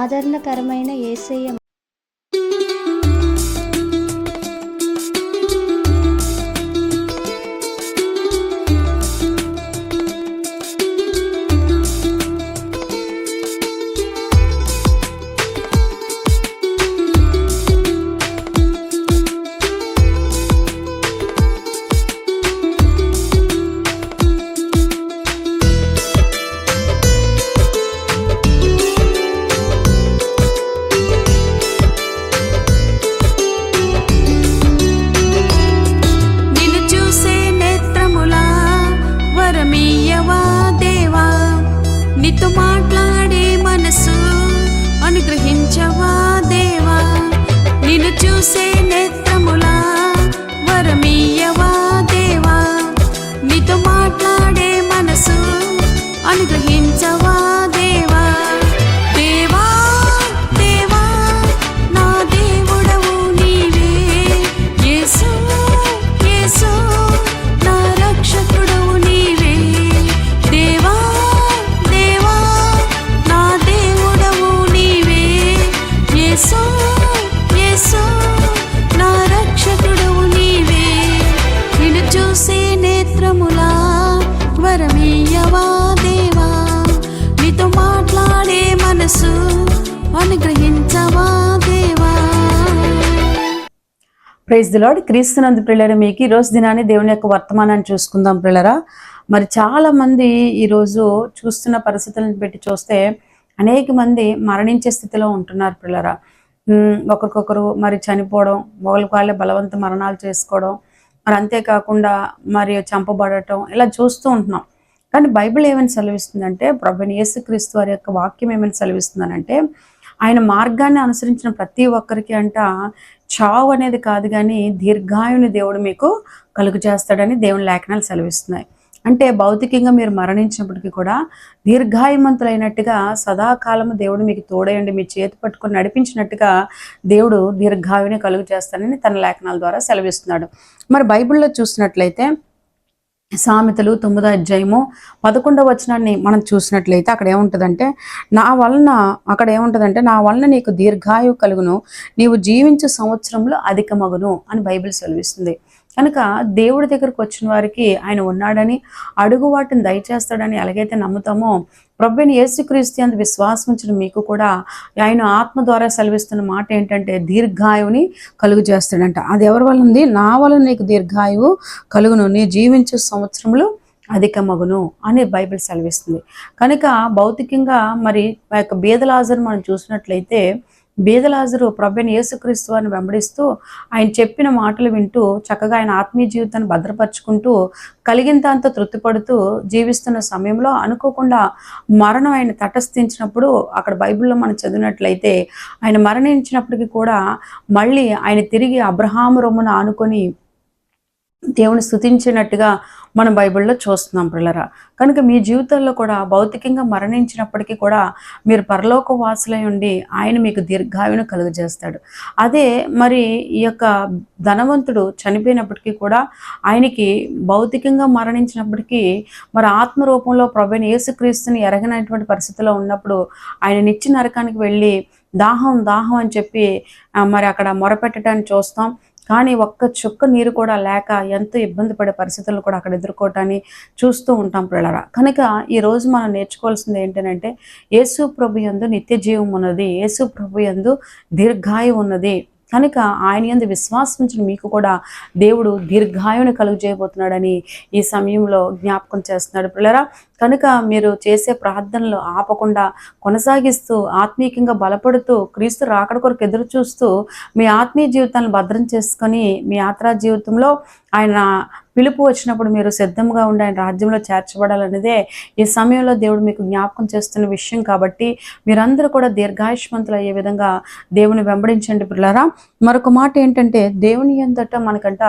ఆదరణకరమైన యేసయ్య నీతో మాట్లాడే మనసు అనుగ్రహించవా దేవా, నిన్ను చూసే నేత్రములా వరమీయవా దేవా, నీతో మాట్లాడే మనసు అనుగ్రహించవా దేవా. దేవా దేవా నా దేవుడవు నీవే, యేసు యేసు నా రక్షకుడవు నీవే. దేవా యేసు యేసు నా రక్షకుడవు నీవే, నిన్ను చూసే నేత్రములా వరమీయవా దేవా, నీతో మాట్లాడే మనసు అనుగ్రహించవా దేవా. Praise the Lord. క్రీస్తునందు ప్రియులారా, మీకు ఈరోజు దినాన్ని దేవుని యొక్క వర్తమానాన్ని చూసుకుందాం ప్రియులారా. మరి చాలా మంది ఈరోజు చూస్తున్న పరిస్థితులను పెట్టి చూస్తే అనేక మంది మరణించే స్థితిలో ఉంటున్నారు పిల్లరా. ఒకరికొకరు మరి చనిపోవడం, ఒకరికి వాళ్ళే బలవంత మరణాలు చేసుకోవడం, మరి అంతేకాకుండా మరి చంపబడటం, ఇలా చూస్తూ ఉంటున్నాం. కానీ బైబిల్ ఏమని సెలవిస్తుందంటే, ప్రభువైన యేసుక్రీస్తు వారి యొక్క వాక్యం ఏమని సెలవిస్తుందనంటే, ఆయన మార్గాన్ని అనుసరించిన ప్రతి ఒక్కరికి చావు అనేది కాదు కానీ దీర్ఘాయుని దేవుడు మీకు కలుగు చేస్తాడని దేవుని లేఖనాలు సెలవిస్తున్నాయి. అంటే భౌతికంగా మీరు మరణించినప్పటికీ కూడా దీర్ఘాయుమంతులైనట్టుగా సదాకాలము దేవుడు మీకు తోడయండి, మీ చేతి పట్టుకొని నడిపించినట్టుగా దేవుడు దీర్ఘాయుని కలుగు చేస్తానని తన లేఖనాల ద్వారా సెలవిస్తున్నాడు. మరి బైబిల్లో చూసినట్లయితే సామెతలు 9వ అధ్యాయము 11వ వచనాన్ని మనం చూసినట్లయితే అక్కడ ఏముంటుందంటే, నా వలన నీకు దీర్ఘాయువు కలుగును, నీవు జీవించే సంవత్సరంలో అధికమగును అని బైబిల్ సెలవిస్తుంది. కనుక దేవుడి దగ్గరకు వచ్చిన వారికి ఆయన ఉన్నాడని, అడుగు వాటిని దయచేస్తాడని ఎలాగైతే నమ్ముతామో, ప్రభువైన యేసుక్రీస్తు యందు విశ్వాసం ఉంచిన మీకు కూడా ఆయన ఆత్మ ద్వారా సెలవిస్తున్న మాట ఏంటంటే దీర్ఘాయువుని కలుగు చేస్తాడంట. అది ఎవరి వల్ల ఉంది? నా వల్ల నీకు దీర్ఘాయువు కలుగును, నీ జీవించే సంవత్సరములు అధికమగును అని బైబిల్ సెలవిస్తుంది. కనుక భౌతికంగా మరి ఆ యొక్క బీదలాజరు మనం చూసినట్లయితే, బీదలాజరు ప్రభువైన యేసుక్రీస్తు వారిని వెంబడిస్తూ ఆయన చెప్పిన మాటలు వింటూ చక్కగా ఆయన ఆత్మీయ జీవితాన్ని భద్రపరుచుకుంటూ కలిగినంత తృప్తిపడుతూ జీవిస్తున్న సమయంలో అనుకోకుండా మరణం ఆయన తటస్థించినప్పుడు, అక్కడ బైబిల్లో మనం చదివినట్లయితే ఆయన మరణించినప్పటికీ కూడా మళ్ళీ ఆయన తిరిగి అబ్రహాము రొమ్మున ఆనుకొని దేవుని స్తుతించినట్టుగా మనం బైబిల్లో చూస్తున్నాం పిల్లరా. కనుక మీ జీవితంలో కూడా భౌతికంగా మరణించినప్పటికీ కూడా మీరు పరలోక వాసులై ఉండి ఆయన మీకు దీర్ఘాయువును కలుగజేస్తాడు. అదే మరి ఈ యొక్క ధనవంతుడు చనిపోయినప్పటికీ కూడా ఆయనకి భౌతికంగా మరణించినప్పటికీ మరి ఆత్మరూపంలో ప్రభువైన యేసుక్రీస్తుని ఎరగనటువంటి పరిస్థితిలో ఉన్నప్పుడు ఆయన నిత్య నరకానికి వెళ్ళి దాహం దాహం అని చెప్పి మరి అక్కడ మొరపెట్టడానికి చూస్తాం. కానీ ఒక్క చుక్క నీరు కూడా లేక ఎంతో ఇబ్బంది పడే పరిస్థితులను కూడా అక్కడ ఎదుర్కోవటాన్ని చూస్తూ ఉంటాం పిల్లరా. కనుక ఈరోజు మనం నేర్చుకోవాల్సింది ఏంటంటే, యేసు ప్రభు యందు నిత్య జీవం ఉన్నది, యేసు ప్రభు యందు దీర్ఘాయువు ఉన్నది. కనుక ఆయన యందు విశ్వాసం ఉంచిన మీకు కూడా దేవుడు దీర్ఘాయువుని కలుగు చేయబోతున్నాడని ఈ సమయంలో జ్ఞాపకం చేస్తున్నాడు పిల్లరా. కనుక మీరు చేసే ప్రార్థనలు ఆపకుండా కొనసాగిస్తూ ఆత్మీయంగా బలపడుతూ క్రీస్తు రాకడ కొరకు ఎదురు చూస్తూ మీ ఆత్మీయ జీవితాన్ని భద్రం చేసుకొని మీ యాత్రా జీవితంలో ఆయన పిలుపు వచ్చినప్పుడు మీరు సిద్ధంగా ఉండి ఆయన రాజ్యంలో చేర్చబడాలనేదే ఈ సమయంలో దేవుడు మీకు జ్ఞాపకం చేస్తున్న విషయం. కాబట్టి మీరందరూ కూడా దీర్ఘాయుష్మంతులు అయ్యే విధంగా దేవుని వెంబడించండి పిల్లరా. మరొక మాట ఏంటంటే, దేవుని యందట మనకంట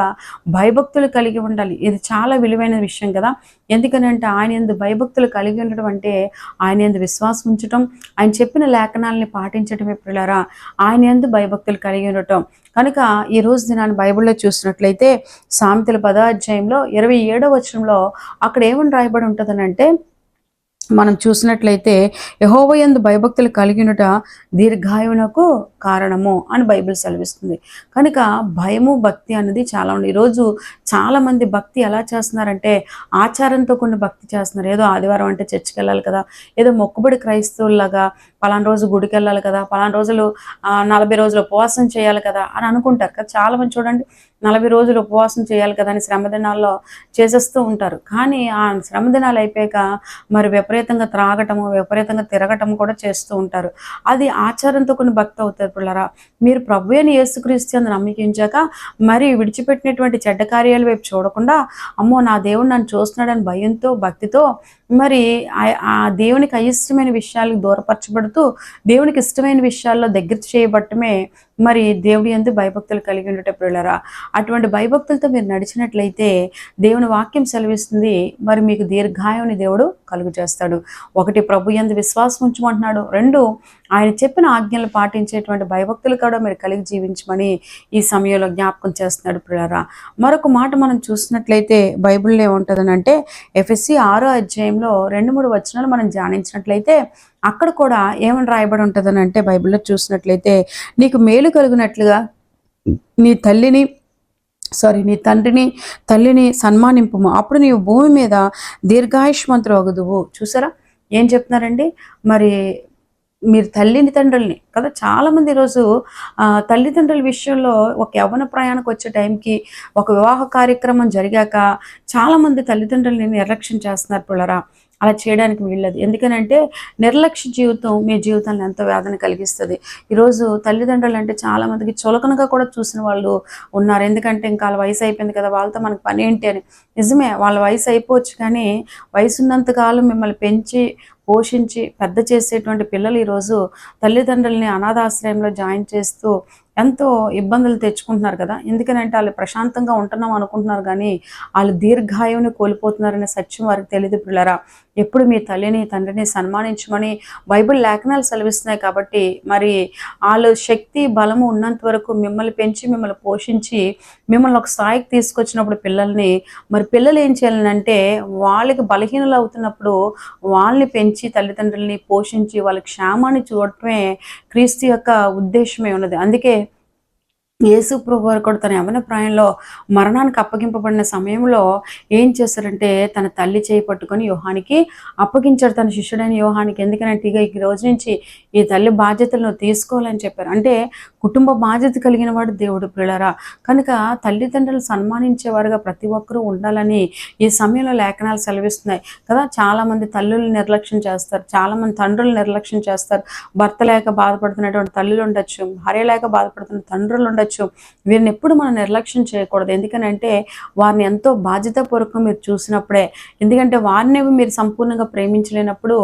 భయభక్తులు కలిగి ఉండాలి. ఇది చాలా విలువైన విషయం కదా. ఎందుకనంటే ఆయన యందు భయభక్తులు కలిగి ఉండటం అంటే ఆయన యందు విశ్వాసం ఉంచటం, ఆయన చెప్పిన లేఖనాలని పాటించటమే పిల్లరా ఆయన యందు భయభక్తులు కలిగి ఉండటం. కనుక ఈ రోజు దినాన్ని బైబిల్లో చూసినట్లయితే సామెతల 10వ అధ్యాయంలో 27వ వచనంలో అక్కడ ఏమని రాయబడి ఉంటుందనంటే, మనం చూసినట్లయితే యెహోవాయందు భయభక్తులు కలిగినట దీర్ఘాయువునకు కారణము అని బైబిల్ సెలవిస్తుంది. కనుక భయము భక్తి అనేది చాలా ఉంది. ఈరోజు చాలామంది భక్తి ఎలా చేస్తున్నారంటే ఆచారంతో కొన్ని భక్తి చేస్తున్నారు. ఏదో ఆదివారం అంటే చర్చికి వెళ్ళాలి కదా, ఏదో మొక్కుబడి క్రైస్తవుల్లాగా పలానా రోజు గుడికి వెళ్ళాలి కదా, పలానా రోజులు 40 రోజులు ఉపవాసం చేయాలి కదా అని అనుకుంటారు కదా. చాలామంది చూడండి 40 రోజులు ఉపవాసం చేయాలి కదా అని శ్రమ దినాల్లో చేసేస్తూ ఉంటారు. కానీ ఆ శ్రమ దినాలు అయిపోయాక మరి విపరీతంగా త్రాగటము, విపరీతంగా తిరగటము కూడా చేస్తూ ఉంటారు. అది ఆచారంతో కొన్ని భక్తి అవుతారు పిల్లరా. మీరు ప్రభు అయిన యేసుక్రీస్తు యందు నమ్మకించాక మరి విడిచిపెట్టినటువంటి చెడ్డ కార్యాల వైపు చూడకుండా, అమ్మో నా దేవుడు నన్ను చూస్తున్నాడని భయంతో భక్తితో మరి ఆ దేవునికి అయిష్టమైన విషయాలకు దూరపరచబడుతూ దేవునికి ఇష్టమైన విషయాల్లో దగ్గర చేయబట్టమే మరి దేవుడి యందు భయభక్తులు కలిగి ఉండట పిల్లరా. అటువంటి భయభక్తులతో మీరు నడిచినట్లయితే దేవుని వాక్యం సెలవిస్తుంది మరి మీకు దీర్ఘాయువుని దేవుడు కలుగు చేస్తాడు. 1 ప్రభు యందు విశ్వాసం ఉంచమంటున్నాడు. 2 ఆయన చెప్పిన ఆజ్ఞలు పాటించేటువంటి భయభక్తులు కూడా మీరు కలిగి జీవించమని ఈ సమయంలో జ్ఞాపకం చేస్తున్నాడు పిల్లరా. మరొక మాట మనం చూసినట్లయితే బైబిల్లో ఏముంటుందనంటే ఎఫెసీ 6వ అధ్యాయంలో 2-3 వచనాలు మనం ధ్యానించినట్లయితే అక్కడ కూడా ఏమని రాయబడి ఉంటుందని అంటే బైబిల్లో చూసినట్లయితే నీకు మేలు కలిగినట్లుగా నీ తండ్రిని తల్లిని సన్మానింపుము, అప్పుడు నీవు భూమి మీద దీర్ఘాయుష్మంతుడు అగుదువు. చూసారా ఏం చెప్తున్నారండి? మరి మీరు తండ్రుల్ని కదా. చాలామంది ఈరోజు తల్లిదండ్రుల విషయంలో ఒక యవ్వన ప్రయాణకు వచ్చే టైంకి, ఒక వివాహ కార్యక్రమం జరిగాక చాలామంది తల్లిదండ్రుల్ని నిర్లక్ష్యం చేస్తున్నారు పిల్లరా. అలా చేయడానికి వీల్లేదు. ఎందుకనంటే నిర్లక్ష్య జీవితం మీ జీవితాన్ని ఎంతో వేదన కలిగిస్తుంది. ఈరోజు తల్లిదండ్రులు అంటే చాలామందికి చులకనగా కూడా చూసిన వాళ్ళు ఉన్నారు. ఎందుకంటే ఇంకా వాళ్ళ వయసు అయిపోయింది కదా, వాళ్ళతో మనకు పని ఏంటి అని. నిజమే, వాళ్ళ వయసు అయిపోవచ్చు, కానీ వయసు ఉన్నంతకాలం మిమ్మల్ని పెంచి పోషించి పెద్ద చేసేటువంటి పిల్లలు ఈరోజు తల్లిదండ్రుల్ని అనాథాశ్రయంలో జాయిన్ చేస్తూ ఎంతో ఇబ్బందులు తెచ్చుకుంటున్నారు కదా. ఎందుకనంటే వాళ్ళు ప్రశాంతంగా ఉంటున్నాం అనుకుంటున్నారు, కానీ వాళ్ళు దీర్ఘాయువుని కోల్పోతున్నారనే సత్యం వారికి తెలియదు పిల్లరా. ఎప్పుడు మీ తల్లిని తండ్రిని సన్మానించమని బైబిల్ లేఖనాలు సెలవిస్తున్నాయి. కాబట్టి మరి వాళ్ళు శక్తి బలము ఉన్నంత వరకు మిమ్మల్ని పెంచి మిమ్మల్ని పోషించి మిమ్మల్ని ఒక స్థాయికి తీసుకొచ్చినప్పుడు పిల్లలు ఏం చేయాలంటే వాళ్ళకి బలహీనలు అవుతున్నప్పుడు వాళ్ళని పెంచి తల్లిదండ్రుల్ని పోషించి వాళ్ళ క్షేమాన్ని చూడటమే క్రీస్తు యొక్క ఉద్దేశమే ఉన్నది. అందుకే యేసు ప్రభు వారు కూడా తన యవ్వన ప్రాయంలో మరణానికి అప్పగింపబడిన సమయంలో ఏం చేశారంటే తన తల్లి చేయి పట్టుకొని యోహానికి అప్పగించాడు, తన శిష్యుడైన యోహానికి. ఎందుకంటే ఇక ఈ రోజు నుంచి ఈ తల్లి బాధ్యతలను తీసుకోవాలని చెప్పారు. అంటే కుటుంబ బాధ్యత కలిగిన వాడు దేవుడు పిల్లరా. కనుక తల్లిదండ్రులు సన్మానించేవారుగా ప్రతి ఒక్కరూ ఉండాలని ఈ సమయంలో లేఖనాలు సెలవిస్తున్నాయి కదా. చాలామంది తల్లులు నిర్లక్ష్యం చేస్తారు, చాలామంది తండ్రులు నిర్లక్ష్యం చేస్తారు. భర్త లేక బాధపడుతున్నటువంటి తల్లులు ఉండొచ్చు, భార్య లేక బాధపడుతున్న తండ్రులు ఉండొచ్చు. వీరిని ఎప్పుడు మనం నిర్లక్ష్యం చేయకూడదు. ఎందుకనంటే వారిని ఎంతో బాధ్యతాపూర్వకంగా మీరు చూసినప్పుడే. ఎందుకంటే వారిని మీరు సంపూర్ణంగా ప్రేమించలేనప్పుడు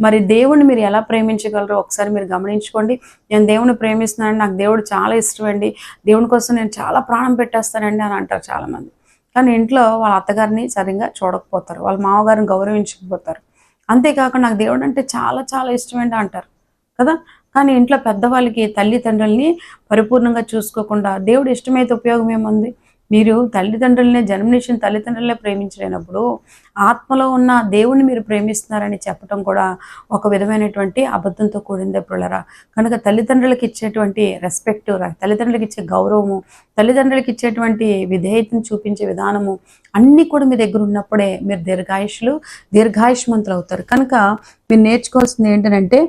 మరి దేవుణ్ణి మీరు ఎలా ప్రేమించగలరో ఒకసారి మీరు గమనించుకోండి. నేను దేవుని ప్రేమిస్తున్నాను, నాకు దేవుడు చాలా ఇష్టం అండి, దేవుని కోసం నేను చాలా ప్రాణం పెట్టేస్తానండి అని అంటారు చాలామంది. కానీ ఇంట్లో వాళ్ళ అత్తగారిని సరిగ్గా చూడకపోతారు, వాళ్ళ మామగారిని గౌరవించకపోతారు. అంతేకాకుండా నాకు దేవుడు అంటే చాలా చాలా ఇష్టమండి అంటారు కదా. కానీ ఇంట్లో పెద్దవాళ్ళకి తల్లిదండ్రుల్ని పరిపూర్ణంగా చూసుకోకుండా దేవుడు ఇష్టమైతే ఉపయోగం ఏముంది? మీరు తల్లిదండ్రులనే జన్మనిచ్చిన తల్లిదండ్రులనే ప్రేమించలేనప్పుడు ఆత్మలో ఉన్న దేవుణ్ణి మీరు ప్రేమిస్తున్నారని చెప్పడం కూడా ఒక విధమైనటువంటి అబద్ధంతో కూడిందే పిల్లరా. కనుక తల్లిదండ్రులకు ఇచ్చేటువంటి రెస్పెక్ట్, తల్లిదండ్రులకు ఇచ్చే గౌరవము, తల్లిదండ్రులకు ఇచ్చేటువంటి విధేయతను చూపించే విధానము అన్నీ కూడా మీ దగ్గర ఉన్నప్పుడే మీరు దీర్ఘాయుష్మంతులు అవుతారు. కనుక మీరు నేర్చుకోవాల్సింది ఏంటంటే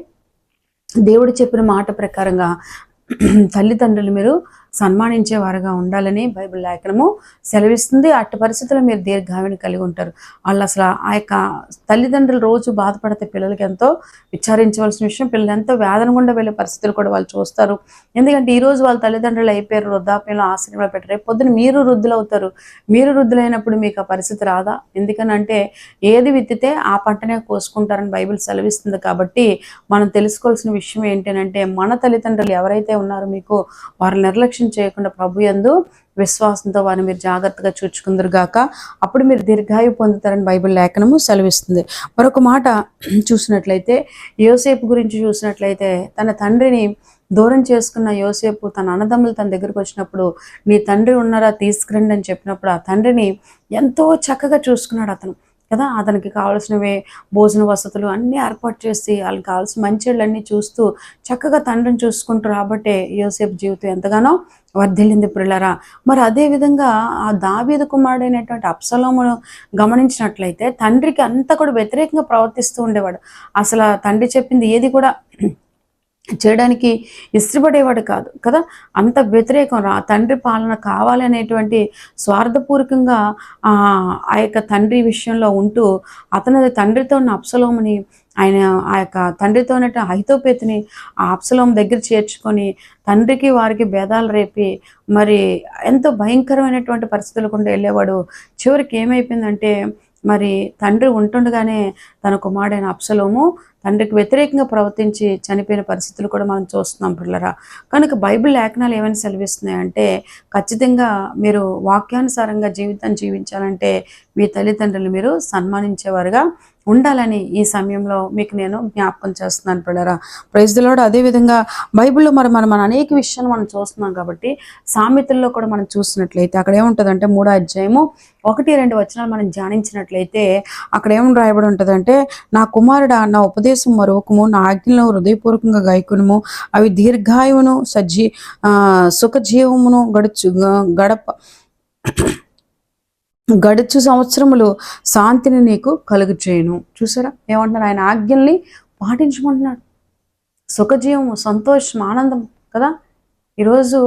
దేవుడు చెప్పిన మాట ప్రకారంగా తల్లిదండ్రులు మీరు సన్మానించేవారుగా ఉండాలని బైబిల్ లేఖనము సెలవిస్తుంది. అట్టి పరిస్థితుల్లో మీరు దీర్ఘాయువుని కలిగి ఉంటారు. వాళ్ళు అసలు ఆ యొక్క తల్లిదండ్రులు రోజు బాధపడితే పిల్లలకి ఎంతో విచారించవలసిన విషయం. పిల్లలు ఎంతో వేదన గుండా వెళ్ళే పరిస్థితులు కూడా వాళ్ళు చూస్తారు. ఎందుకంటే ఈరోజు వాళ్ళ తల్లిదండ్రులు అయిపోయారు, వృద్ధాప్యంలో ఆశ్రయంలో పెట్టారు, రేపు పొద్దున మీరు వృద్ధులు అవుతారు. మీరు వృద్ధులైనప్పుడు మీకు ఆ పరిస్థితి రాదా? ఎందుకనంటే ఏది విత్తితే ఆ పంటనే కోసుకుంటారని బైబిల్ సెలవిస్తుంది. కాబట్టి మనం తెలుసుకోవాల్సిన విషయం ఏంటంటే మన తల్లిదండ్రులు ఎవరైతే ఉన్నారో మీకు వారు నిర్లక్ష్యం చేయకుండా ప్రభు యందు విశ్వాసంతో వారిని మీరు జాగ్రత్తగా చూచుకుందరు గాక, అప్పుడు మీరు దీర్ఘాయువు పొందుతారని బైబిల్ లేఖనము సెలవిస్తుంది. మరొక మాట చూసినట్లయితే యోసేపు గురించి చూసినట్లయితే తన తండ్రిని దూరం చేసుకున్న యోసేపు తన అన్నదమ్ములు తన దగ్గరకు వచ్చినప్పుడు నీ తండ్రి ఉన్నారా తీసుకురండి అని చెప్పినప్పుడు ఆ తండ్రిని ఎంతో చక్కగా చూసుకున్నాడు అతను. కదా. అతనికి కావాల్సినవి భోజన వసతులు అన్నీ ఏర్పాటు చేసి వాళ్ళకి కావాల్సిన మంచిళ్ళన్నీ చూస్తూ చక్కగా తండ్రిని చూసుకుంటూ రాబట్టే యోసేపు జీవితం ఎంతగానో వర్ధిల్లింది ప్రియులారా. మరి అదేవిధంగా ఆ దావీదు కుమారుడైనటువంటి అబ్షాలోమును గమనించినట్లయితే తండ్రికి అంతా కూడా వ్యతిరేకంగా ప్రవర్తిస్తూ ఉండేవాడు. అసలు తండ్రి చెప్పింది ఏది కూడా చేయడానికి ఇష్టపడేవాడు కాదు కదా. అంత వ్యతిరేకం తండ్రి పాలన కావాలి అనేటువంటి స్వార్థపూర్వకంగా ఆ యొక్క తండ్రి విషయంలో ఉంటూ తండ్రితో ఉన్న అబ్షాలోముని ఆయన ఆ యొక్క తండ్రితో ఉన్నట్టు అహితోపేతుని ఆ అబ్షాలోము దగ్గర చేర్చుకొని తండ్రికి వారికి భేదాలు రేపి మరి ఎంతో భయంకరమైనటువంటి పరిస్థితులు గుండా వెళ్ళేవాడు. చివరికి ఏమైపోయిందంటే మరి తండ్రి ఉంటుండగానే తన కుమారుడైన అబ్షాలోము తండ్రికి వ్యతిరేకంగా ప్రవర్తించి చనిపోయిన పరిస్థితులు కూడా మనం చూస్తున్నాం పిల్లరా. కనుక బైబిల్ లేఖనాలు ఏమైనా సెలవిస్తున్నాయంటే ఖచ్చితంగా మీరు వాక్యానుసారంగా జీవితాన్ని జీవించాలంటే మీ తల్లిదండ్రులు మీరు సన్మానించేవారుగా ఉండాలని ఈ సమయంలో మీకు నేను జ్ఞాపకం చేస్తున్నాను పిల్లరా. Praise the Lord. అదేవిధంగా బైబిల్లో మనం అనేక విషయాలు మనం చూస్తున్నాం కాబట్టి సామెతల్లో కూడా మనం చూసినట్లయితే అక్కడ ఏముంటుందంటే 3వ అధ్యాయము 1-2 వచనాలు మనం ధ్యానించినట్లయితే అక్కడ ఏమని రాయబడి ఉంటుందంటే, నా కుమారుడా నా ఉపదేశం మరొకము, నా ఆజ్ఞలను హృదయపూర్వకంగా గాయకునుము, అవి దీర్ఘాయువును సుఖజీవమును గడుచు సంవత్సరములు శాంతిని నీకు కలుగు చేయను. చూసారా ఏమంటున్నారు? ఆయన ఆజ్ఞల్ని పాటించమంటున్నాడు. సుఖజీవము, సంతోషం, ఆనందం కదా. ఈరోజు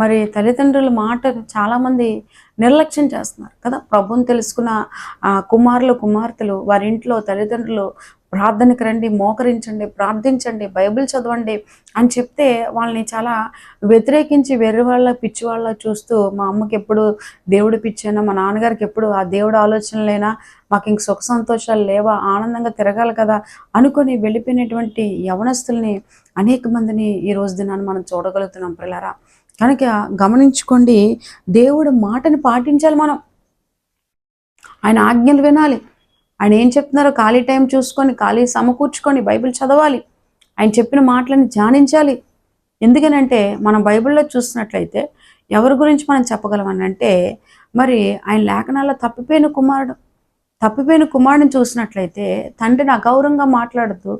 మరి తల్లిదండ్రుల మాట చాలామంది నిర్లక్ష్యం చేస్తున్నారు కదా. ప్రభువుని తెలుసుకున్న కుమారులు కుమార్తెలు వారి ఇంట్లో తల్లిదండ్రులు ప్రార్థనకి రండి, మోకరించండి, ప్రార్థించండి, బైబిల్ చదవండి అని చెప్తే వాళ్ళని చాలా వ్యతిరేకించి వెర్రి వాళ్ళ పిచ్చి వాళ్ళ చూస్తూ, మా అమ్మకి ఎప్పుడు దేవుడు పిచ్చేనా, మా నాన్నగారికి ఎప్పుడు ఆ దేవుడు ఆలోచనలేనా, మాకు ఇంక సుఖ సంతోషాలు లేవా, ఆనందంగా తిరగాలి కదా అనుకొని వెళ్ళిపోయినటువంటి యవనస్తుల్ని అనేక మందిని ఈ రోజు దినాన్ని మనం చూడగలుగుతున్నాం పిల్లరా. కనుక గమనించుకోండి, దేవుడు మాటని పాటించాలి. మనం ఆయన ఆజ్ఞలు వినాలి. ఆయన ఏం చెప్తున్నారో ఖాళీ టైం చూసుకొని ఖాళీ సమకూర్చుకొని బైబిల్ చదవాలి. ఆయన చెప్పిన మాటలను ధ్యానించాలి. ఎందుకనంటే మనం బైబిల్లో చూసినట్లయితే ఎవరి గురించి మనం చెప్పగలమని అంటే, మరి ఆయన లేఖనాల్లో తప్పిపోయిన కుమారుడిని చూసినట్లయితే తండ్రిని అగౌరవంగా మాట్లాడుతూ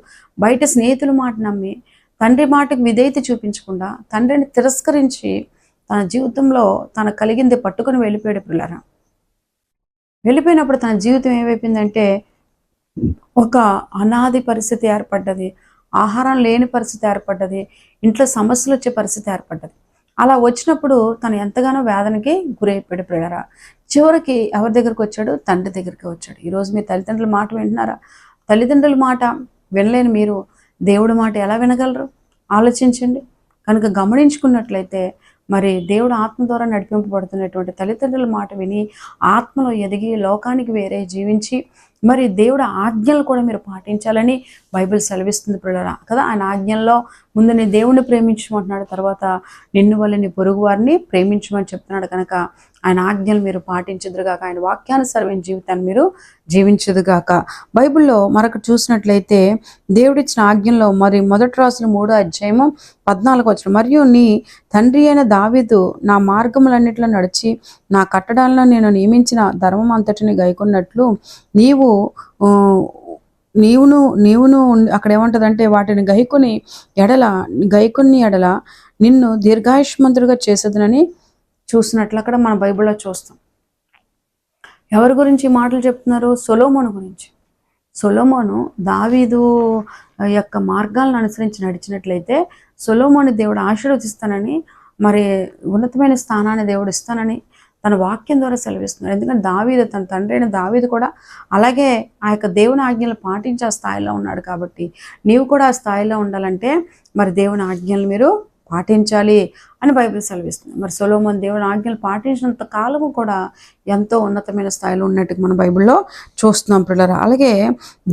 బయట స్నేహితుల మాట నమ్మి తండ్రి మాటకు విధేయత చూపించకుండా తండ్రిని తిరస్కరించి తన జీవితంలో తన కలిగింది పట్టుకొని వెళ్ళిపోయాడు పిల్లరా. వెళ్ళిపోయినప్పుడు తన జీవితం ఏమైపోయిందంటే ఒక అనాది పరిస్థితి ఏర్పడ్డది, ఆహారం లేని పరిస్థితి ఏర్పడ్డది, ఇంట్లో సమస్యలు వచ్చే పరిస్థితి ఏర్పడ్డది. అలా వచ్చినప్పుడు తను ఎంతగానో వేదనకి గురైపోయాడు పిల్లరా. చివరికి ఎవరి దగ్గరికి వచ్చాడు? తండ్రి దగ్గరికి వచ్చాడు. ఈరోజు మీ తల్లిదండ్రుల మాట వింటున్నారా? తల్లిదండ్రుల మాట వినలేని మీరు దేవుడి మాట ఎలా వినగలరు? ఆలోచించండి. కనుక గమనించుకున్నట్లయితే మరి దేవుడు ఆత్మ ద్వారా నడిపింపబడుతున్నటువంటి తల్లిదండ్రుల మాట విని ఆత్మలో ఎదిగి లోకానికి వేరే జీవించి మరి దేవుడు ఆజ్ఞలు కూడా మీరు పాటించాలని బైబిల్ సెలవిస్తుంది పిల్లరా కదా. ఆయన ఆజ్ఞల్లో ముందు నీ దేవుణ్ణి ప్రేమించమంటున్నాడు, తర్వాత నిన్ను వల్ల నీ పొరుగు వారిని ప్రేమించమని చెప్తున్నాడు. కనుక ఆయన ఆజ్ఞలు మీరు పాటించదురుగాక, ఆయన వాక్యానుసరమైన జీవితాన్ని మీరు జీవించదుగాక. బైబిల్లో మరొక చూసినట్లయితే దేవుడిచ్చిన ఆజ్ఞల్లో మరి 1 రాజుల 3వ అధ్యాయము 14వ వచనం, మరియు నీ తండ్రి అయిన దావీదు నా మార్గములన్నిటిలో నడిచి నా కట్టడాలను నేను నియమించిన ధర్మం అంతటిని గైకొన్నట్లు నీవును అక్కడ ఏమంటదంటే వాటిని గైకొని ఎడల నిన్ను దీర్ఘాయుష్మంతుడిగా చేసేదనని చూసినట్లు అక్కడ మన బైబిల్లో చూస్తాం. ఎవరి గురించి మాటలు చెప్తున్నారు? సొలొమోను గురించి. సొలొమోను దావీదు యొక్క మార్గాలను అనుసరించి నడిచినట్లయితే సొలొమోను దేవుడు ఆశీర్వదిస్తానని, మరి ఉన్నతమైన స్థానాన్ని దేవుడు ఇస్తానని తన వాక్యం ద్వారా సెలవిస్తున్నారు. ఎందుకంటే దావీదు తన తండ్రి అయిన దావీదు కూడా అలాగే ఆ యొక్క దేవుని ఆజ్ఞలు పాటించే ఆ స్థాయిలో ఉన్నాడు. కాబట్టి నీవు కూడా ఆ స్థాయిలో ఉండాలంటే మరి దేవుని ఆజ్ఞలు మీరు పాటించాలి అని బైబిల్ సెలవిస్తుంది. మరి సొలొమోను దేవుని ఆజ్ఞలు పాటించినంత కాలము కూడా ఎంతో ఉన్నతమైన స్థాయిలో ఉన్నట్టుగా మన బైబిల్లో చూస్తున్నాం పిల్లలు. అలాగే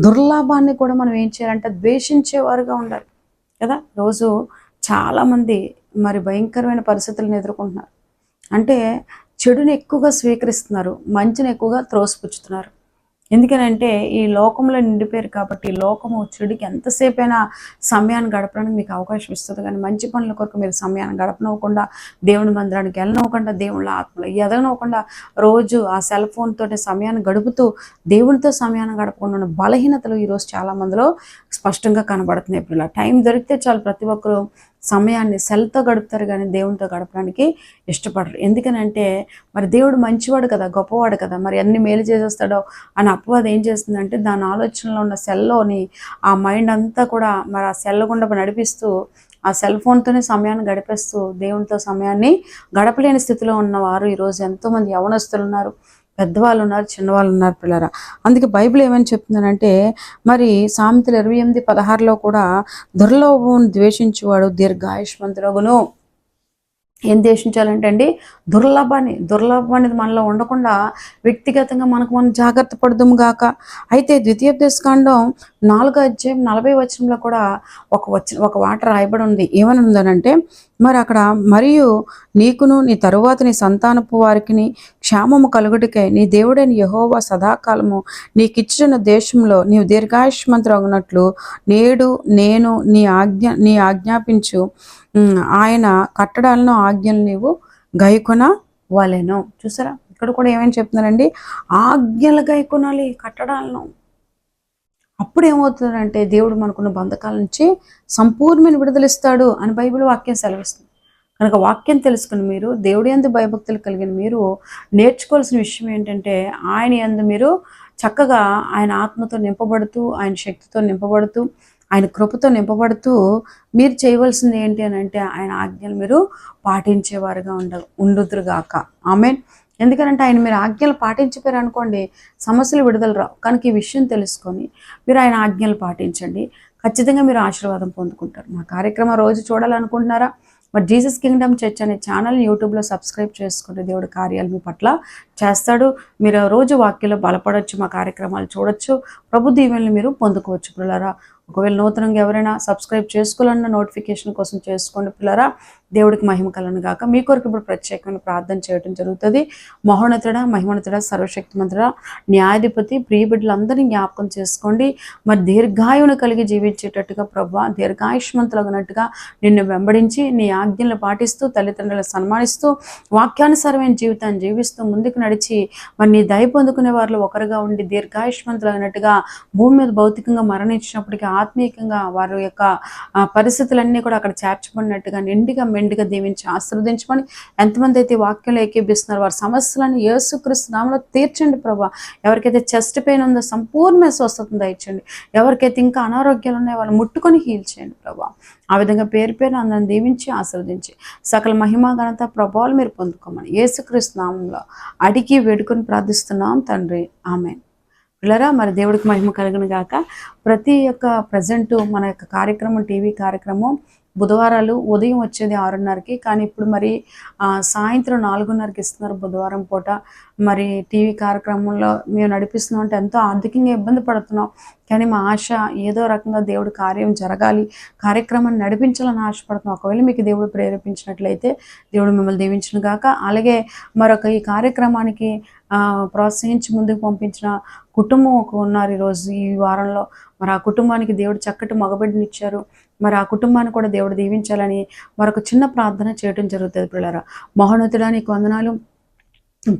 దుర్లాభాన్ని కూడా మనం ఏం చేయాలంటే ద్వేషించేవారుగా ఉండాలి కదా. రోజు చాలామంది మరి భయంకరమైన పరిస్థితులను ఎదుర్కొంటున్నారు. అంటే చెడుని ఎక్కువగా స్వీకరిస్తున్నారు, మంచిని ఎక్కువగా త్రోసిపుచ్చుతున్నారు. ఎందుకనంటే ఈ లోకంలో నిండిపోయారు కాబట్టి లోకము చెడుకి ఎంతసేపైనా సమయాన్ని గడపడానికి మీకు అవకాశం ఇస్తుంది. కానీ మంచి పనుల కొరకు మీరు సమయాన్ని గడపనవ్వకుండా, దేవుని మందిరానికి వెళ్ళనవ్వకుండా, దేవుళ్ళ ఆత్మలో ఎదగనవ్వకుండా రోజు ఆ సెల్ ఫోన్ తోటి సమయాన్ని గడుపుతూ దేవునితో సమయాన్ని గడపకుండా ఉన్న బలహీనతలు ఈరోజు చాలా మందిలో స్పష్టంగా కనబడుతున్నాయి. ఇప్పుడు టైం దొరికితే చాలు ప్రతి ఒక్కరు సమయాన్ని సెల్తో గడుపుతారు కానీ దేవునితో గడపడానికి ఇష్టపడరు. ఎందుకనంటే మరి దేవుడు మంచివాడు కదా, గొప్పవాడు కదా, మరి అన్ని మేలు చేసేస్తాడో అని అపవాదం ఏం చేస్తుందంటే దాని ఆలోచనలో ఉన్న సెల్లోని ఆ మైండ్ అంతా కూడా మరి ఆ సెల్ గుండా నడిపిస్తూ ఆ సెల్ ఫోన్తోనే సమయాన్ని గడిపేస్తూ దేవునితో సమయాన్ని గడపలేని స్థితిలో ఉన్నవారు ఈరోజు ఎంతోమంది యవనస్తులు ఉన్నారు, పెద్దవాళ్ళు ఉన్నారు, చిన్నవాళ్ళు ఉన్నారు పిల్లరా. అందుకే బైబిల్ ఏమని చెప్తుందనంటే మరి సామెతలు 28:16 కూడా దుర్లోభం ద్వేషించేవాడు దీర్ఘాయుష్మంతుడగును. ఏం ద్వేషించాలంటే అండి, దుర్లభం అనేది మనలో ఉండకుండా వ్యక్తిగతంగా మనం జాగ్రత్త పడదుము గాక. అయితే ద్వితీయోపదేశకాండం 4:40 కూడా ఒక మాట రాయబడి ఉంది. ఏమని ఉందనంటే మరి అక్కడ మరియు నీకును నీ తరువాత నీ సంతానపు వారికి క్షేమము కలుగుటకై నీ దేవుడైన యెహోవా సదాకాలము నీకిచ్చిన దేశంలో నీవు దీర్ఘాయుష్మంతుడగునట్లు నేడు నేను నీ ఆజ్ఞాపించు ఆయన కట్టడాలను ఆజ్ఞలు నీవు గైకొన వలెను. చూసారా, ఇక్కడ కూడా ఏమని చెప్తున్నారండి, ఆజ్ఞలు గైకొనాలి, కట్టడాలను. అప్పుడు ఏమవుతుందంటే దేవుడు మనకున్న బంధకాల నుంచి సంపూర్ణమైన విడుదలిస్తాడు అని బైబిల్ వాక్యం సెలవిస్తుంది. కనుక వాక్యం తెలుసుకుని మీరు దేవుడి యందు భయభక్తులు కలిగిన మీరు నేర్చుకోవాల్సిన విషయం ఏంటంటే ఆయన యందు మీరు చక్కగా ఆయన ఆత్మతో నింపబడుతూ, ఆయన శక్తితో నింపబడుతూ, ఆయన కృపతో నింపబడుతూ మీరు చేయవలసింది ఏంటి అని అంటే ఆయన ఆజ్ఞలు మీరు పాటించేవారుగా ఉండుదురుగాక. ఆమేన్. ఎందుకంటే ఆయన మీరు ఆజ్ఞలు పాటించిపోయారు అనుకోండి, సమస్యలు విడుదల రావు. కనుక ఈ విషయం తెలుసుకొని మీరు ఆయన ఆజ్ఞలు పాటించండి, ఖచ్చితంగా మీరు ఆశీర్వాదం పొందుకుంటారు. మా కార్యక్రమం రోజు చూడాలనుకుంటున్నారా? మరి జీసస్ కింగ్డమ్ చర్చ్ అనే ఛానల్ యూట్యూబ్లో సబ్స్క్రైబ్ చేసుకుంటే దేవుడి కార్యాలు మీ పట్ల చేస్తాడు. మీరు రోజు వాక్యంలో బలపడవచ్చు, మా కార్యక్రమాలు చూడొచ్చు, ప్రభు దీవెనలు మీరు పొందుకోవచ్చు పిల్లరా. ఒకవేళ నూతనంగా ఎవరైనా సబ్స్క్రైబ్ చేసుకోవాలన్న నోటిఫికేషన్ కోసం చేసుకోండి పిల్లరా. దేవుడికి మహిమ కలను గాక. మీ కొరకు ఇప్పుడు ప్రత్యేకమైన ప్రార్థన చేయడం జరుగుతుంది. మహోన్నతుడా, మహిమోన్నతుడా, సర్వశక్తిమంతుడా, న్యాయాధిపతి, ప్రియ బిడ్డలందరినీ జ్ఞాపకం చేసుకోండి. మరి దీర్ఘాయువును కలిగి జీవించేటట్టుగా ప్రభా, దీర్ఘాయుష్మంతులగినట్టుగా నిన్ను వెంబడించి నీ ఆజ్ఞలు పాటిస్తూ తల్లిదండ్రులను సన్మానిస్తూ వాక్యానుసారమైన జీవితాన్ని జీవిస్తూ ముందుకు నడిచి మరి నీ దయ పొందుకునే వారిలో ఒకరుగా ఉండి దీర్ఘాయుష్మంతులగినట్టుగా భూమి మీద భౌతికంగా మరణించినప్పటికీ ఆత్మీయంగా వారి యొక్క పరిస్థితులన్నీ కూడా అక్కడ చేర్చబడినట్టుగా నిండిగా మెండుగా దీవించి ఆశీర్వదించమని ఎంతమంది అయితే వాక్యంలో ఏకీభిస్తున్నారు వారి సమస్యలను యేసుక్రీస్తు నామములో తీర్చండి ప్రభా. ఎవరికైతే చెస్ట్ పెయిన్ ఉందో సంపూర్ణ స్వస్థతను దయచండి. ఎవరికైతే ఇంకా అనారోగ్యాలు ఉన్నాయో వాళ్ళు ముట్టుకొని హీల్ చేయండి ప్రభా. ఆ విధంగా పేరు అందరిని దీవించి ఆశీర్వదించి సకల మహిమ ఘనత ప్రభావాలు మీరు పొందుకోమని యేసుక్రీస్తు నామములో అడిగి వేడుకొని ప్రార్థిస్తున్నాం తండ్రి, ఆమేన్. పిల్లరా, మరి దేవుడికి మహిమ కలుగును గాక. ప్రతి ఒక్క ప్రజెంట్ మన యొక్క కార్యక్రమం, టీవీ కార్యక్రమం బుధవారాలు ఉదయం వచ్చేది 6:30కి, కానీ ఇప్పుడు మరి సాయంత్రం 4:30కి ఇస్తున్నారు బుధవారం పూట. మరి టీవీ కార్యక్రమంలో మేము నడిపిస్తున్నాం అంటే ఎంతో ఆర్థికంగా ఇబ్బంది పడుతున్నాం, కానీ మా ఆశ ఏదో రకంగా దేవుడి కార్యం జరగాలి, కార్యక్రమాన్ని నడిపించాలని ఆశపడుతున్నాం. ఒకవేళ మీకు దేవుడు ప్రేరేపించినట్లయితే దేవుడు మిమ్మల్ని దీవించును గాక. అలాగే మరొక ఈ కార్యక్రమానికి ప్రోత్సహించి ముందుకు పంపించిన కుటుంబం ఉన్నారు ఈరోజు ఈ వారంలో. మరి ఆ కుటుంబానికి దేవుడు చక్కటి మగబిడ్డనిచ్చారు. మరి ఆ కుటుంబాన్ని కూడా దేవుడు దీవించాలని మరొక చిన్న ప్రార్థన చేయడం జరుగుతుంది పిల్లరా. మహోన్నతుడా నీకు వందనాలు.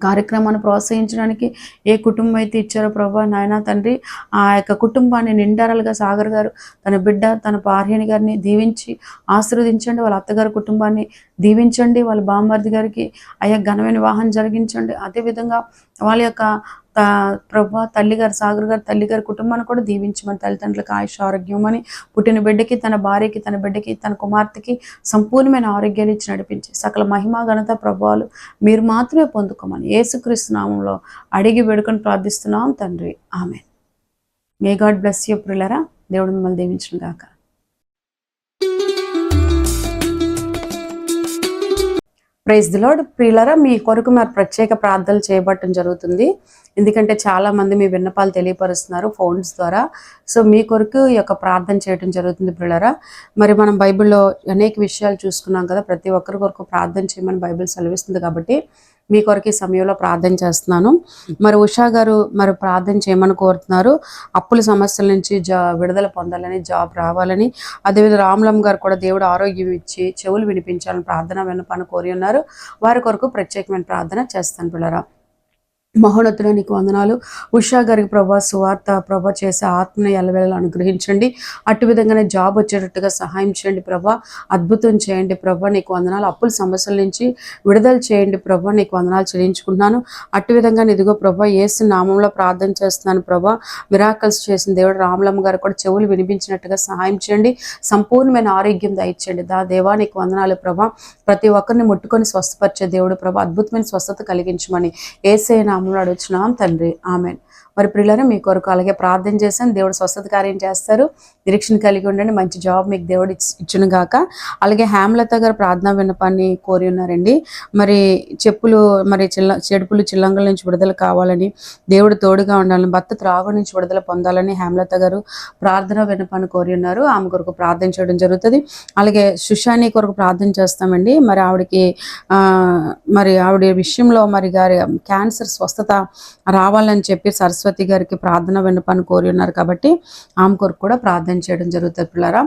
కార్యక్రమాన్ని ప్రోత్సహించడానికి ఏ కుటుంబం అయితే ఇచ్చారో ప్రభా నాయన తండ్రి, ఆ యొక్క కుటుంబాన్ని నిండారాలుగా సాగర్ గారు తన బిడ్డ తన భార్యని గారిని దీవించి ఆశీర్వదించండి. వాళ్ళ అత్తగారి కుటుంబాన్ని దీవించండి. వాళ్ళ బామ్మర్ది గారికి అయ్యా ఘనమైన వివాహం జరిగించండి. అదేవిధంగా వాళ్ళ యొక్క ప్రభా తల్లిగారు సాగర్ గారు తల్లిగారి కుటుంబాన్ని కూడా దీవించమని, తల్లిదండ్రులకు ఆయుష్ ఆరోగ్యం అని, పుట్టిన బిడ్డకి తన భార్యకి తన బిడ్డకి తన కుమార్తెకి సంపూర్ణమైన ఆరోగ్యాలు ఇచ్చి నడిపించి సకల మహిమ ఘనత ప్రభావాలు మీరు మాత్రమే పొందుకోమని యేసుక్రీస్తు నామంలో అడిగి వేడుకొని ప్రార్థిస్తున్నాం తండ్రి, amen. May God bless you ప్రియులారా. దేవుడు మిమ్మల్ని దీవించును గాక. Praise the Lord. ప్రియులారా, మీ కొరకు మరి ప్రత్యేక ప్రార్థనలు చేయబట్టడం జరుగుతుంది. ఎందుకంటే చాలామంది మీ విన్నపాలు తెలియపరుస్తున్నారు ఫోన్స్ ద్వారా. సో మీ కొరకు ఈ యొక్క ప్రార్థన చేయడం జరుగుతుంది ప్రియులారా. మరి మనం బైబిల్లో అనేక విషయాలు చూసుకున్నాం కదా, ప్రతి ఒక్కరి కొరకు ప్రార్థన చేయమని బైబిల్ సెలవిస్తుంది. కాబట్టి మీ కొరకు ఈ సమయంలో ప్రార్థన చేస్తున్నాను. మరి ఉషా గారు మరి ప్రార్థన చేయమని కోరుతున్నారు. అప్పుల సమస్యల నుంచి విడుదల పొందాలని, జాబ్ రావాలని. అదేవిధంగా రాములమ్మ గారు కూడా దేవుడు ఆరోగ్యం ఇచ్చి చెవులు వినిపించాలని ప్రార్థన విన్నపాన్ని కోరి ఉన్నారు. వారి కొరకు ప్రత్యేకమైన ప్రార్థన చేస్తాను పిల్లరా. మహోన్నతుడా నీకు వందనాలు. ఉషా గారికి ప్రభా సువార్త ప్రభా చేసే ఆత్మని ఎల్లవేళలా అనుగ్రహించండి. అటు విధంగానే జాబ్ వచ్చేటట్టుగా సహాయం చేయండి ప్రభా. అద్భుతం చేయండి ప్రభా. నీకు వందనాలు. అప్పుల సమస్యల నుంచి విడుదల చేయండి ప్రభా. నీకు వందనాలు చెల్లించుకుంటున్నాను. అటు విధంగా ఇదిగో ప్రభా యేసు నామంలో ప్రార్థన చేస్తున్నాను ప్రభా. మిరాకల్స్ చేసిన దేవుడు రాములమ్మ గారు కూడా చెవులు వినిపించినట్టుగా సహాయం చేయండి. సంపూర్ణమైన ఆరోగ్యం దయచేయండి. దేవా నీకు వందనాలు ప్రభా. ప్రతి ఒక్కరిని ముట్టుకొని స్వస్థపరిచే దేవుడు ప్రభా. అద్భుతమైన స్వస్థత కలిగించమని యేసయ్య నామములో అడుగుచున్నాం తండ్రి. ఆమెన్. మరి ప్రియులారా మీ కొరకు అలాగే ప్రార్థన చేశాను. దేవుడు స్వస్థత కార్యం చేస్తారు. నిరీక్షణ కలిగి ఉండండి. మంచి జాబ్ మీకు దేవుడు ఇచ్చును గాక. అలాగే హేమలత గారు ప్రార్థనా విన్నపాన్ని కోరి ఉన్నారండి. మరి చెప్పులు మరి చెడుపులు చిల్లంగుల నుంచి విడుదల కావాలని, దేవుడు తోడుగా ఉండాలని, భర్త త్రాగు నుంచి విడుదల పొందాలని హేమలత గారు ప్రార్థనా విన్నపాన్ని కోరి ఉన్నారు. ఆమె కొరకు ప్రార్థన చేయడం జరుగుతుంది. అలాగే సుషాని కొరకు ప్రార్థన చేస్తామండి. మరి ఆవిడ విషయంలో మరి గారి క్యాన్సర్ స్వస్థత రావాలని చెప్పి సరస్వతి గారికి ప్రార్థన విన్నపాన్ని కోరి ఉన్నారు కాబట్టి ఆమె కొరకు కూడా ప్రార్థన చేయడం జరుగుతుంది పిల్లరా.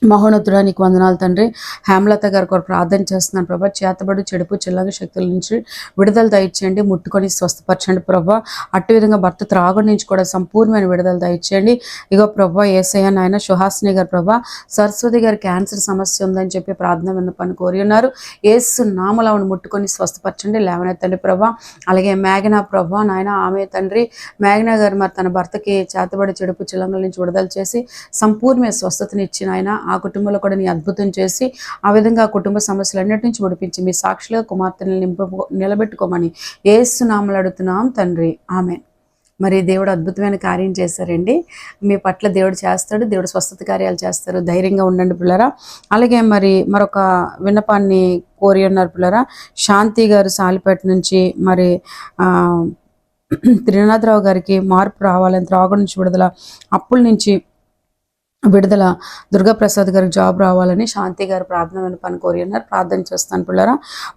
మహోన్నతుడా నీకు వందనాలు తండ్రి. హేమలత గారి కొరకు ప్రార్థన చేస్తున్నాను ప్రభా. చేతబడు చెడుపు చిల్లంగ శక్తుల నుంచి విడుదల దయచేయండి. ముట్టుకొని స్వస్థపరచండి ప్రభా. అట్టి విధంగా భర్త త్రాగుడి నుంచి కూడా సంపూర్ణమైన విడుదల దయచేయండి. ఇగో ప్రభా యేసయ్య నాయన సుహాసిని గారు ప్రభా సరస్వతి గారి క్యాన్సర్ సమస్య ఉందని చెప్పి ప్రార్థన విన్నపాన్ని కోరి ఉన్నారు. యేసు నామములో ముట్టుకొని స్వస్థపరచండి, లేవనెత్తండి ప్రభా. అలాగే మేఘనా ప్రభా నాయన ఆమె తండ్రి మేఘనా గారు మరి తన భర్తకి చేతబడి చెడుపు చిల్లంగల నుంచి విడుదల చేసి సంపూర్ణ స్వస్థతని ఇచ్చిన ఆయన ఆ కుటుంబంలో కూడా నీ అద్భుతం చేసి ఆ విధంగా ఆ కుటుంబ సమస్యలన్నిటి నుంచి విడిపించి మీ సాక్షిగా కుమార్తెని నిలబెట్టుకోమని యేసు నామములో అడుగుతున్నాం తండ్రి. ఆమెన్. మరి దేవుడు అద్భుతమైన కార్యం చేశారండి. మీ పట్ల దేవుడు చేస్తాడు. దేవుడు స్వస్థత కార్యాలు చేస్తారు. ధైర్యంగా ఉండండి పిల్లరా. అలాగే మరి మరొక విన్నపాన్ని కోరి ఉన్నారు పిల్లరా. శాంతి గారు సాలిపేట నుంచి మరి త్రినాథరావు గారికి మార్పు రావాలని, త్రాగు నుంచి విడుదల, అప్పుల నుంచి విడుదల, దుర్గాప్రసాద్ గారికి జాబ్ రావాలని శాంతి గారు ప్రార్థన విన్నపాన్ని కోరి ఉన్నారు. ప్రార్థన చేస్తాను పిల్లరా.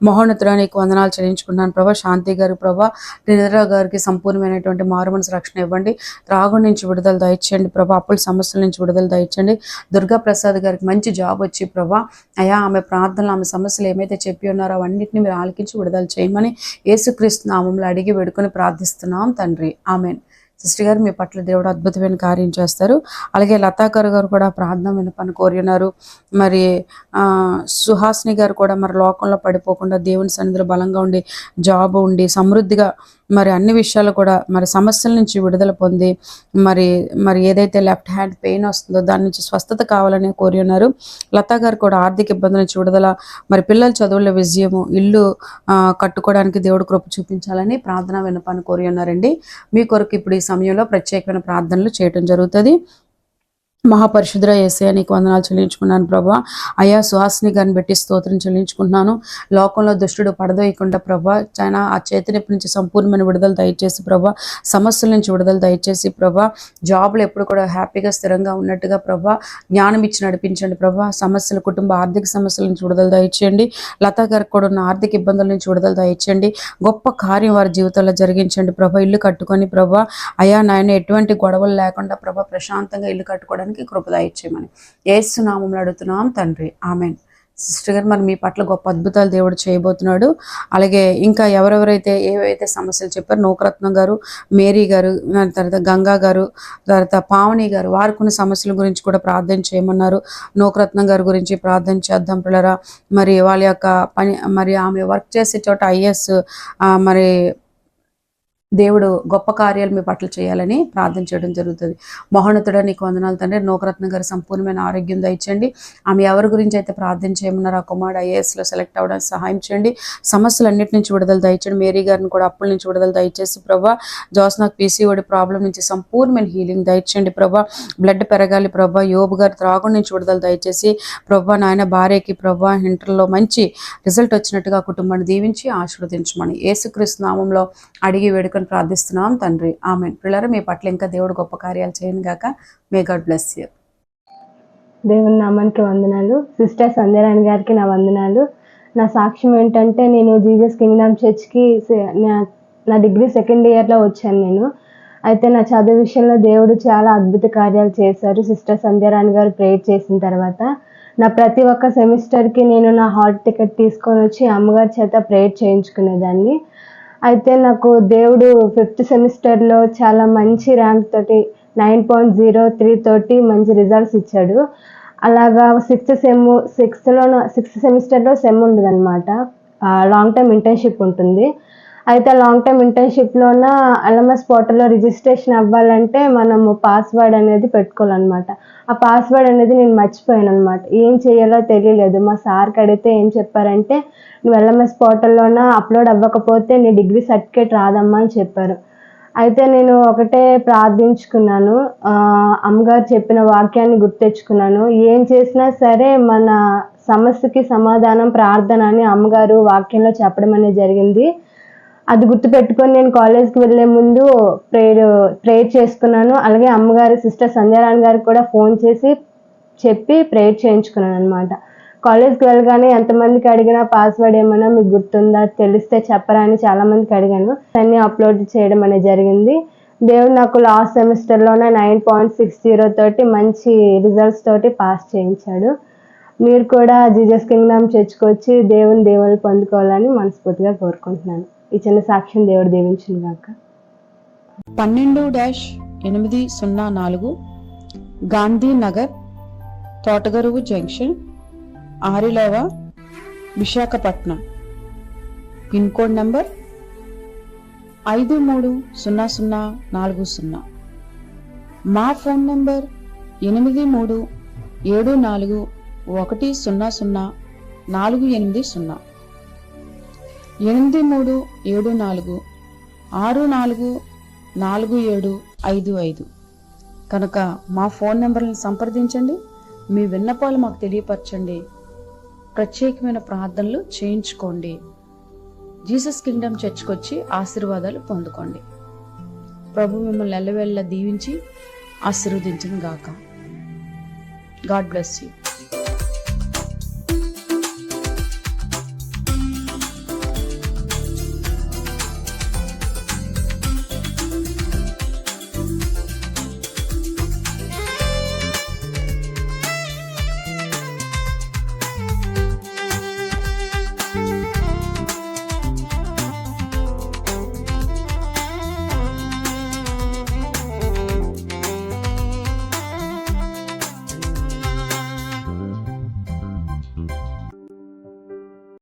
మహోన్నతుడా నీకు వందనాలు చెల్లించుకున్నాను ప్రభా. శాంతి గారు ప్రభా త్రినాథరావు గారికి సంపూర్ణమైనటువంటి మారుమనసు రక్షణ ఇవ్వండి. త్రాగు నుంచి విడుదల దయచేయండి ప్రభా. అప్పుల సమస్యల నుంచి విడుదల దయచేయండి. దుర్గాప్రసాద్ గారికి మంచి జాబ్ వచ్చి ప్రభా అయా ఆమె ప్రార్థనలు ఆమె సమస్యలు ఏమైతే చెప్పి ఉన్నారో అవన్నింటినీ మీరు ఆలకించి విడుదల చేయమని యేసుక్రీస్తు నామములో అడిగి వేడుకొని ప్రార్థిస్తున్నాం తండ్రి. ఆమెన్. సిస్టర్ గారు మీ పట్ల దేవుడు అద్భుతమైన కార్యం చేస్తారు. అలాగే లతాకర్ గారు కూడా ప్రార్థన విన్నపాన్ని కోరి ఉన్నారు. మరి సుహాసిని గారు కూడా మరి లోకంలో పడిపోకుండా దేవుని సన్నిధిలో బలంగా ఉండి జాబ్ ఉండి సమృద్ధిగా మరి అన్ని విషయాలు కూడా మరి సమస్యల నుంచి విడుదల పొంది మరి ఏదైతే లెఫ్ట్ హ్యాండ్ పెయిన్ వస్తుందో దాని నుంచి స్వస్థత కావాలని కోరి ఉన్నారు. లతా గారు కూడా ఆర్థిక ఇబ్బందుల నుంచి విడుదల, మరి పిల్లల చదువుల విజయము, ఇల్లు కట్టుకోవడానికి దేవుడు కృప చూపించాలని ప్రార్థన విన్నపాన్ని కోరి ఉన్నారండి. మీ కొరకు ఇప్పుడు ఈ సమయంలో ప్రత్యేకమైన ప్రార్థనలు చేయడం జరుగుతుంది. మహాపరిశుద్ర యేసయ్య నీకు వందనాలు చెల్లించుకున్నాను ప్రభా. అయ్యా సుహాసిని గారిని బట్టి స్తోత్రం చెల్లించుకుంటున్నాను. లోకంలో దుష్టుడు పడదోయకుండా ప్రభా చాలా ఆ చేతినొప్పి నుంచి సంపూర్ణమైన విడుదల దయచేసి ప్రభా, సమస్యల నుంచి విడుదల దయచేసి ప్రభా, జాబ్లు ఎప్పుడు కూడా హ్యాపీగా స్థిరంగా ఉన్నట్టుగా ప్రభా జ్ఞానం ఇచ్చి నడిపించండి ప్రభా. సమస్యలు, కుటుంబ ఆర్థిక సమస్యల నుంచి విడుదల దయచేయండి. లతా గారికి కూడా ఉన్న ఆర్థిక ఇబ్బందుల నుంచి విడుదల దయచేయండి. గొప్ప కార్యం వారి జీవితంలో జరిగించండి ప్రభా. ఇల్లు కట్టుకొని ప్రభా అయ్యా నాయన ఎటువంటి గొడవలు లేకుండా ప్రభా ప్రశాంతంగా ఇల్లు కట్టుకోవడానికి కృప దయచేయమని యేసు నామములో అడుగుతున్నాం తండ్రి. ఆమెన్. సిస్టర్ గారు మరి మీ పట్ల గొప్ప అద్భుతాలు దేవుడు చేయబోతున్నాడు. అలాగే ఇంకా ఎవరెవరైతే ఏవైతే సమస్యలు చెప్పారు, నూకరత్నం గారు, మేరీ గారు, తర్వాత గంగా గారు, తర్వాత పావని గారు, వారికి ఉన్న సమస్యల గురించి కూడా ప్రార్థన చేయమన్నారు. నూకరత్నం గారి గురించి ప్రార్థన చేద్దాం పిల్లరా. మరి వాళ్ళ యొక్క పని, మరి ఆమె వర్క్ చేసే చోట ఐఎస్ మరి దేవుడు గొప్ప కార్యాలు మీ పట్ల చేయాలని ప్రార్థన చేయడం జరుగుతుంది. మహోన్నతుడా నీకు వందనాలు తండ్రి. నూకరత్న గారు సంపూర్ణమైన ఆరోగ్యం దయచేయండి. ఆమె ఎవరి గురించి అయితే ప్రార్థన చేయమన్నారు ఆ కుమారుడు ఐఏఎస్లో సెలెక్ట్ అవ్వడానికి సహాయం చేయండి. సమస్యలన్నిటి నుంచి విడుదల దయచేయండి. మేరీ గారిని కూడా అప్పుల నుంచి విడుదల దయచేసి ప్రభా, జోస్నాకు పీసీఓడి ప్రాబ్లం నుంచి సంపూర్ణమైన హీలింగ్ దయచేయండి ప్రభా. బ్లడ్ పెరగాలి ప్రభా. యోబు గారు త్రాగు నుంచి విడుదల దయచేసి ప్రభా నాయన భార్యకి ప్రభా ఇంటర్లో మంచి రిజల్ట్ వచ్చినట్టుగా కుటుంబాన్ని దీవించి ఆశీర్వదించమని యేసుక్రీస్తు నామంలో అడిగి వేడుకొని ప్రార్థిస్తున్నాం తండ్రి. ఆమెన్. పిల్లలు మీ పట్ల ఇంకా దేవుడు గొప్ప కార్యాలు చేయను గాక. మే గాడ్ బ్లెస్ యూ. దేవుని నామానికి వందనాలు. సిస్టర్ సంధ్యారాణి గారికి నా వందనాలు. నా సాక్ష్యం ఏంటంటే, నేను జీసస్ కింగ్డమ్ చర్చ్కి నా డిగ్రీ సెకండ్ ఇయర్లో వచ్చాను నేను. అయితే నా చదువు విషయంలో దేవుడు చాలా అద్భుత కార్యాలు చేశారు. సిస్టర్ సంధ్యారాణి గారు ప్రేయర్ చేసిన తర్వాత నా ప్రతి ఒక్క సెమిస్టర్కి నేను నా హాల్ టికెట్ తీసుకొని వచ్చి అమ్మగారి చేత ప్రేయర్ చేయించుకునేదాన్ని. అయితే నాకు దేవుడు 5th సెమిస్టర్లో చాలా మంచి ర్యాంక్ తోటి 9.03 తోటి మంచి రిజల్ట్స్ ఇచ్చాడు. అలాగా 6th సెమిస్టర్లో సెమ్ ఉండదు అనమాట, లాంగ్ టర్మ్ ఇంటర్న్షిప్ ఉంటుంది. అయితే లాంగ్ టర్మ్ ఇంటర్న్షిప్లోన LMS పోర్టల్లో రిజిస్ట్రేషన్ అవ్వాలంటే మనము పాస్వర్డ్ అనేది పెట్టుకోవాలన్నమాట. ఆ పాస్వర్డ్ అనేది నేను మర్చిపోయాను అనమాట. ఏం చేయాలో తెలియలేదు. మా సార్కి అడిగితే ఏం చెప్పారంటే, నువ్వు LMS పోర్టల్లోన అప్లోడ్ అవ్వకపోతే నీ డిగ్రీ సర్టిఫికేట్ రాదమ్మా అని చెప్పారు. అయితే నేను ఒకటే ప్రార్థించుకున్నాను, అమ్మగారు చెప్పిన వాక్యాన్ని గుర్తెచ్చుకున్నాను. ఏం చేసినా సరే మన సమస్యకి సమాధానం ప్రార్థన అని అమ్మగారు వాక్యంలో చెప్పడం అనేది జరిగింది. అది గుర్తుపెట్టుకొని నేను కాలేజ్కి వెళ్ళే ముందు ప్రేయర్ చేసుకున్నాను. అలాగే అమ్మగారు సిస్టర్ సంధ్యారాణి గారికి కూడా ఫోన్ చేసి చెప్పి ప్రేయర్ చేయించుకున్నాను అనమాట. కాలేజ్కి వెళ్ళగానే ఎంతమందికి అడిగినా పాస్వర్డ్ ఏమైనా మీకు గుర్తుందా, తెలిస్తే చెప్పరా అని చాలామందికి అడిగాను. అన్నీ అప్లోడ్ చేయడం అనేది జరిగింది. దేవుడు నాకు లాస్ట్ సెమిస్టర్లోనే 9.60 తోటి మంచి రిజల్ట్స్ తోటి పాస్ చేయించాడు. మీరు కూడా జీసస్ కింగ్డమ్ చర్చ్కి వచ్చి దేవుని పొందుకోవాలని మనస్ఫూర్తిగా కోరుకుంటున్నాను. ఈ చిన్న సాక్ష్యం దేవుడు దీవించును గాక. 12-804 Gandhinagar, Thotagaruvu junction, Arilova, Visakhapatnam. Pin code number 530040. మా ఫోన్ నంబర్ 8374100480. 8374644755 కనుక మా ఫోన్ నెంబర్లను సంప్రదించండి. మీ విన్నపాలు మాకు తెలియపరచండి. ప్రత్యేకమైన ప్రార్థనలు చేయించుకోండి. జీసస్ కింగ్డమ్ చర్చ్కి వచ్చి ఆశీర్వాదాలు పొందుకోండి. ప్రభు మిమ్మల్ని ఎల్లవేళలా దీవించి ఆశీర్వదించును గాక. God bless you.